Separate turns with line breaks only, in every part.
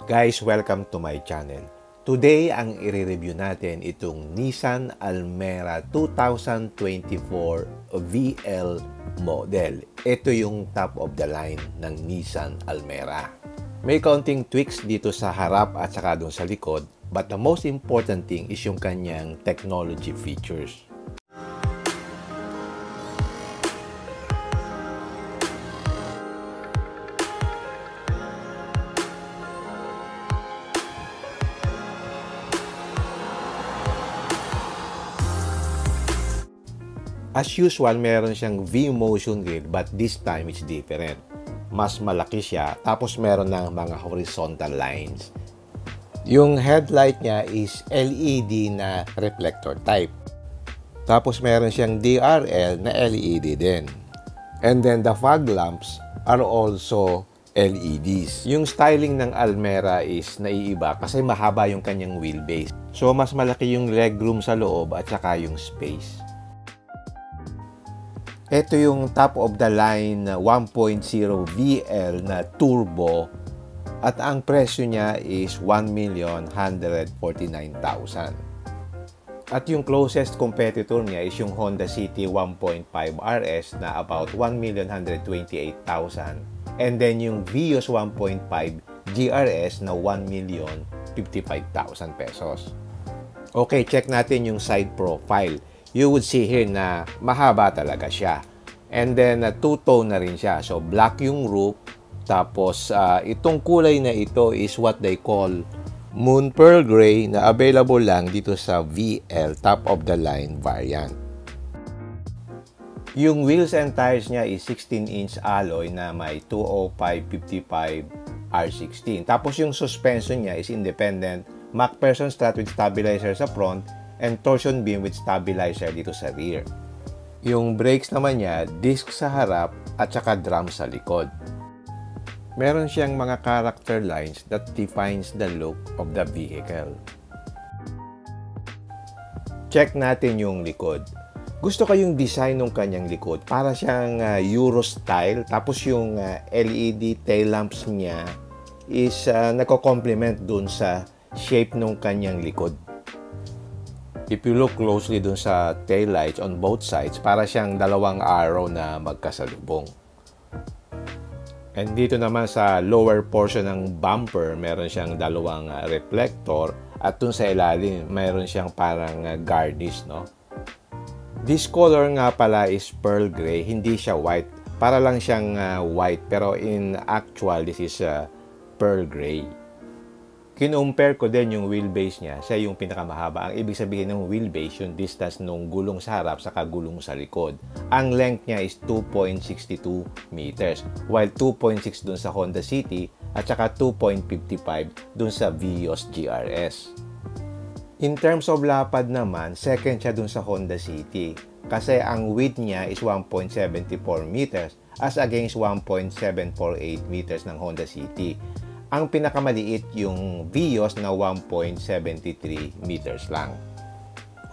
Guys, welcome to my channel. Today, ang i-review natin itong Nissan Almera 2024 VL model. Ito yung top of the line ng Nissan Almera. May kaunting tweaks dito sa harap at saka doon sa likod, but the most important thing is yung kanyang technology features. As usual, meron siyang V-motion grille but this time it's different. Mas malaki siya, tapos meron ng mga horizontal lines. Yung headlight niya is LED na reflector type. Tapos meron siyang DRL na LED din. And then the fog lamps are also LEDs. Yung styling ng Almera is naiiba kasi mahaba yung kanyang wheelbase. So mas malaki yung legroom sa loob at saka yung space. Ito yung top of the line 1.0 VL na turbo at ang presyo niya is 1,149,000. At yung closest competitor niya is yung Honda City 1.5 RS na about 1,128,000 and then yung Vios 1.5 GRS na 1,055,000 pesos. Okay, check natin yung side profile. You would see here na mahaba talaga siya. And then, two-tone na rin siya. So, black yung roof. Tapos, itong kulay na ito is what they call Moon Pearl Gray na available lang dito sa VL top of the line variant. Yung wheels and tires niya is 16-inch alloy na may 205/55 R16. Tapos, yung suspension niya is independent MacPherson strut with stabilizer sa front and torsion beam with stabilizer dito sa rear. Yung brakes naman niya, disc sa harap at saka drum sa likod. Meron siyang mga character lines that defines the look of the vehicle. Check natin yung likod. Gusto ko yung design ng kanyang likod. Para siyang Euro style. Tapos yung LED tail lamps niya is nagko-complement dun sa shape ng kanyang likod. If you look closely dun sa tail lights on both sides, para siyang dalawang arrow na magkasalubong. And dito naman sa lower portion ng bumper, meron siyang dalawang reflector at dun sa ilalim, meron siyang parang garnish, no? This color nga pala is pearl gray, hindi siya white. Para lang siyang white, pero in actual, this is pearl gray. Kinumpare ko din yung wheelbase niya, siya yung pinakamahaba. Ang ibig sabihin ng wheelbase, yung distance ng gulong sa harap sa gulong sa likod. Ang length niya is 2.62 meters, while 2.6 dun sa Honda City at saka 2.55 dun sa Vios GRS. In terms of lapad naman, second siya dun sa Honda City kasi ang width niya is 1.74 meters as against 1.748 meters ng Honda City. Ang pinakamaliit yung Vios na 1.73 meters lang.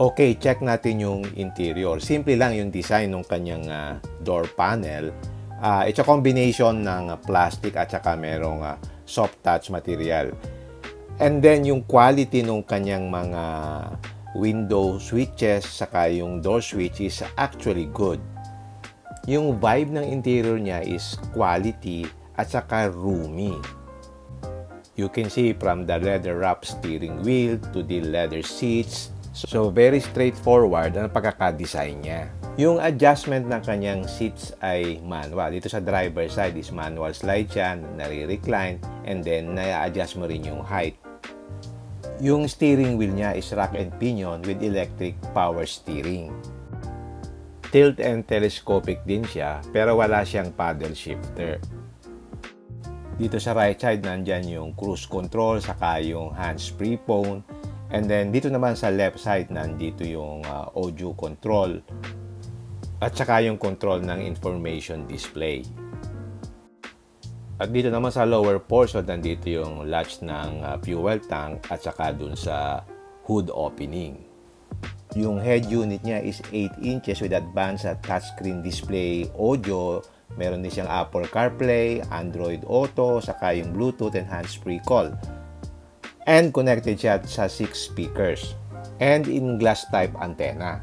Okay, check natin yung interior. Simple lang yung design ng kanyang door panel. It's a combination ng plastic at saka merong soft touch material. And then yung quality ng kanyang mga window switches saka yung door switch is actually good. Yung vibe ng interior niya is quality at saka roomy. You can see from the leather wrap steering wheel to the leather seats. So, very straightforward ang pagkakadesign niya. Yung adjustment ng kanyang seats ay manual. Dito sa driver side is manual slide siya, nare-recline, and then na-adjust mo rin yung height. Yung steering wheel niya is rack and pinion with electric power steering. Tilt and telescopic din siya, pero wala siyang paddle shifter. Dito sa right side, nandyan yung cruise control, saka yung hands-free phone. And then, dito naman sa left side, nandito yung audio control. At saka yung control ng information display. At dito naman sa lower portion, nandito yung latch ng fuel tank at saka dun sa hood opening. Yung head unit niya is 8 inches with advanced touchscreen display audio. Meron din siyang Apple CarPlay, Android Auto, saka yung Bluetooth and hands-free call. And connected siya sa 6 speakers. And in glass type antenna.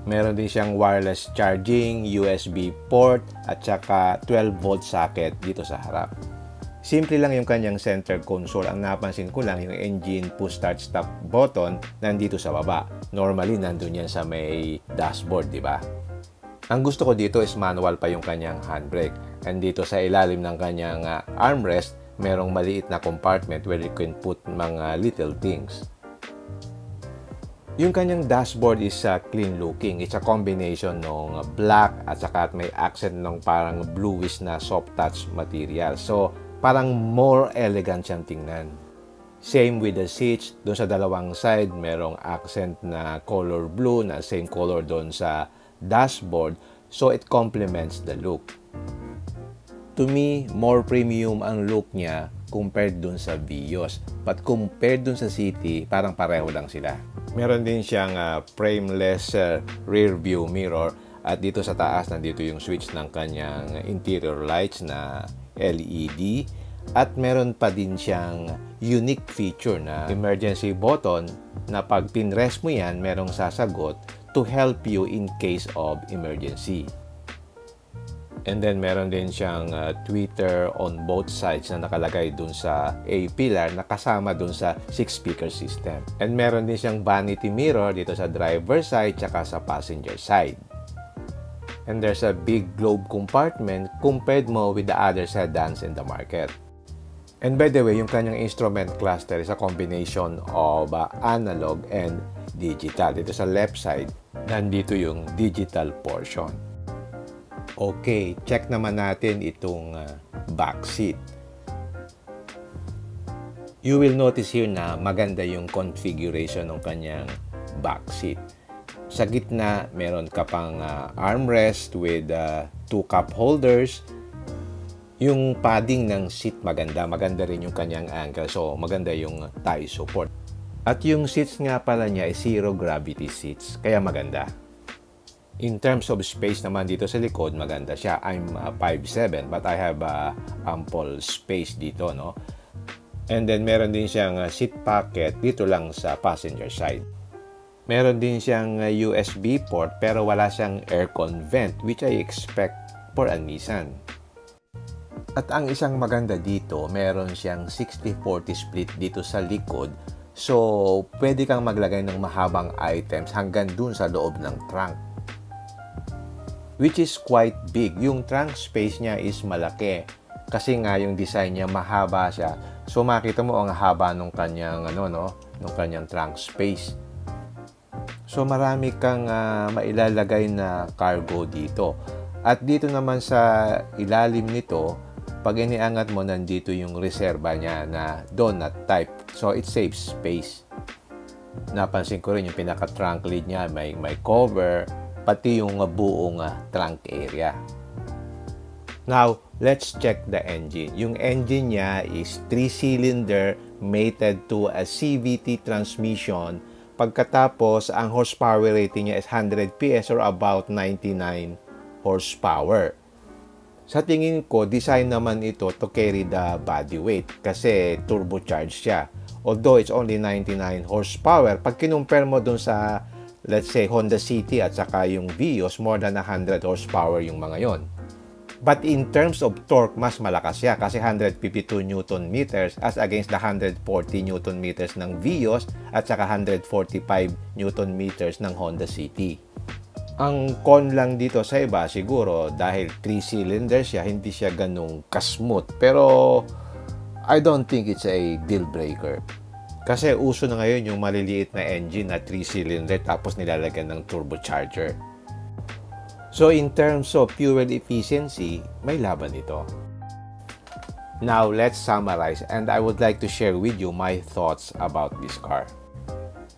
Meron din siyang wireless charging, USB port, at saka 12-volt socket dito sa harap. Simple lang yung kanyang center console. Ang napansin ko lang yung engine push start stop button nandito sa baba. Normally, nandun yan sa may dashboard, di ba? Ang gusto ko dito is manual pa yung kanyang handbrake. And dito sa ilalim ng kanyang armrest, merong maliit na compartment where you can put mga little things. Yung kanyang dashboard is clean looking. It's a combination ng black at saka may accent ng parang bluish na soft touch material. So, parang more elegant siyang tingnan. Same with the seats. Doon sa dalawang side, merong accent na color blue na same color doon sa dashboard. So, it complements the look. To me, more premium ang look niya compared dun sa Vios. But compared dun sa City, parang pareho lang sila. Meron din siyang frameless rear view mirror. At dito sa taas, nandito yung switch ng kanyang interior lights na LED. At meron pa din siyang unique feature na emergency button na pag pinrest mo yan, merong sasagot to help you in case of emergency. And then meron din siyang tweeter on both sides na nakalagay dun sa A pillar na kasama dun sa 6-speaker system. And meron din siyang vanity mirror dito sa driver side tsaka sa passenger side. And there's a big globe compartment compared mo with the other sedans in the market. And by the way, yung kanyang instrument cluster is a combination of analog and digital. Dito sa left side, nandito yung digital portion. Okay, check naman natin itong back seat. You will notice here na maganda yung configuration ng kanyang back seat. Sa gitna, meron ka pang armrest with 2 cup holders. Yung padding ng seat maganda. Maganda rin yung kanyang angle. So, maganda yung thigh support. At yung seats nga pala niya ay zero gravity seats. Kaya maganda. In terms of space naman dito sa likod, maganda siya. I'm 5'7", but I have ample space dito, no? And then, meron din siyang seat pocket dito lang sa passenger side. Meron din siyang USB port, pero wala siyang aircon vent, which I expect for a Nissan. At ang isang maganda dito, meron siyang 60-40 split dito sa likod. So, pwede kang maglagay ng mahabang items hanggang dun sa loob ng trunk. Which is quite big. Yung trunk space niya is malaki. Kasi nga yung design niya mahaba siya. So makita mo ang haba ng kanyang ng kanyang trunk space. So marami kang mailalagay na cargo dito. At dito naman sa ilalim nito, pag iniangat mo nandito yung reserva niya na donut type. So it saves space. Napansin ko rin yung pinaka trunk lid niya may cover, pati yung buong trunk area. Now, let's check the engine. Yung engine niya is 3-cylinder mated to a CVT transmission. Pagkatapos, ang horsepower rating niya is 100 PS or about 99 horsepower. Sa tingin ko, design naman ito to carry the body weight kasi turbocharged siya. Although it's only 99 horsepower, pag kinumpare mo dun sa let's say Honda City at saka yung Vios, more than 100 horsepower yung mga yon. But in terms of torque, mas malakas siya kasi 152 Newton meters as against the 140 Newton meters ng Vios at saka 145 Newton meters ng Honda City. Ang con lang dito sa iba siguro dahil 3-cylinder siya, hindi siya ganung kasmooth. Pero I don't think it's a deal breaker. Kasi uso na ngayon yung maliliit na engine na 3-cylinder tapos nilalagyan ng turbocharger. So in terms of fuel efficiency, may laban ito. Now let's summarize and I would like to share with you my thoughts about this car.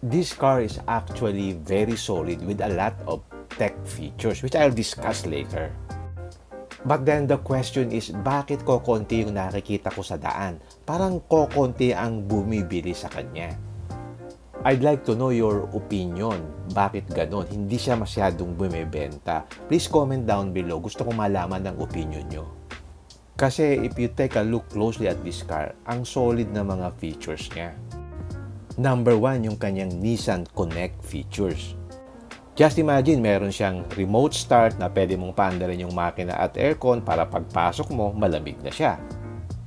This car is actually very solid with a lot of tech features which I'll discuss later. But then the question is, bakit kokonti yung nakikita ko sa daan? Parang kokonti ang bumibili sa kanya. I'd like to know your opinion. Bakit ganon? Hindi siya masyadong bumibenta. Please comment down below. Gusto kong malaman ang opinion nyo. Kasi if you take a look closely at this car, ang solid na mga features niya. Number 1, yung kanyang Nissan Connect features. Just imagine, meron siyang remote start na pwede mong paandarin yung makina at aircon para pagpasok mo, malamig na siya.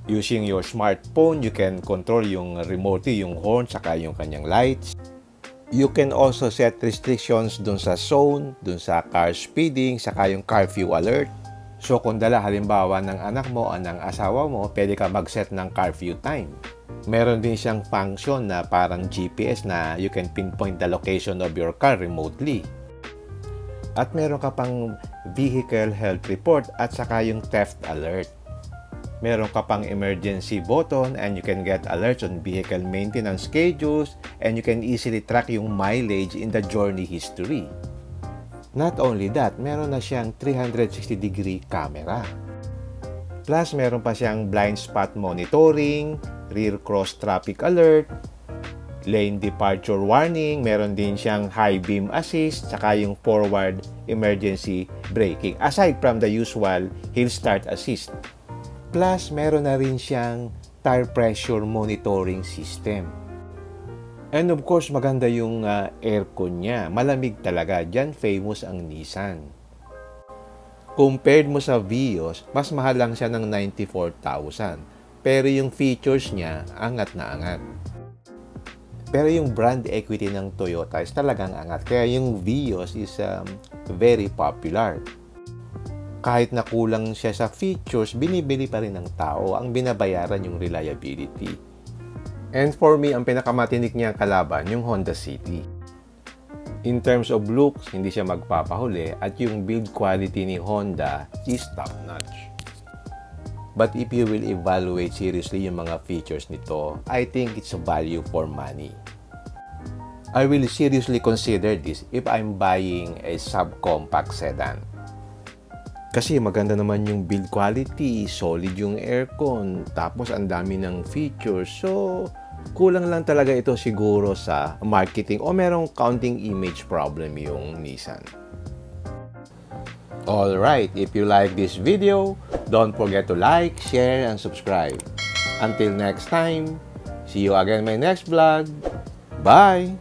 Using your smartphone, you can control yung remotely yung horn saka yung kanyang lights. You can also set restrictions dun sa zone, dun sa car speeding, saka yung curfew alert. So kung dala halimbawa ng anak mo o ng asawa mo, pwede ka mag-set ng curfew time. Meron din siyang function na parang GPS na you can pinpoint the location of your car remotely. At meron ka pang vehicle health report at saka yung theft alert. Meron ka pang emergency button and you can get alerts on vehicle maintenance schedules and you can easily track yung mileage in the journey history. Not only that, meron na siyang 360-degree camera. Plus, meron pa siyang blind spot monitoring, rear cross traffic alert, lane departure warning, meron din siyang high beam assist, saka yung forward emergency braking, aside from the usual hill start assist. Plus, meron na rin siyang tire pressure monitoring system. And of course, maganda yung aircon niya. Malamig talaga. Diyan famous ang Nissan. Compared mo sa Vios, mas mahal lang siya ng 94,000. Pero yung features niya, angat na angat. Pero yung brand equity ng Toyota is talagang angat. Kaya yung Vios is very popular. Kahit na kulang siya sa features, binibili pa rin ng tao. Ang binabayaran yung reliability. And for me, ang pinakamatinik niyang kalaban, yung Honda City. In terms of looks, hindi siya magpapahuli at yung build quality ni Honda is top-notch. But if you will evaluate seriously yung mga features nito, I think it's a value for money. I will seriously consider this if I'm buying a subcompact sedan. Kasi maganda naman yung build quality, solid yung aircon, tapos ang dami ng features. So, kulang lang talaga ito siguro sa marketing o merong counting image problem yung Nissan. Alright, if you like this video, don't forget to like, share, and subscribe. Until next time, see you again in my next vlog. Bye!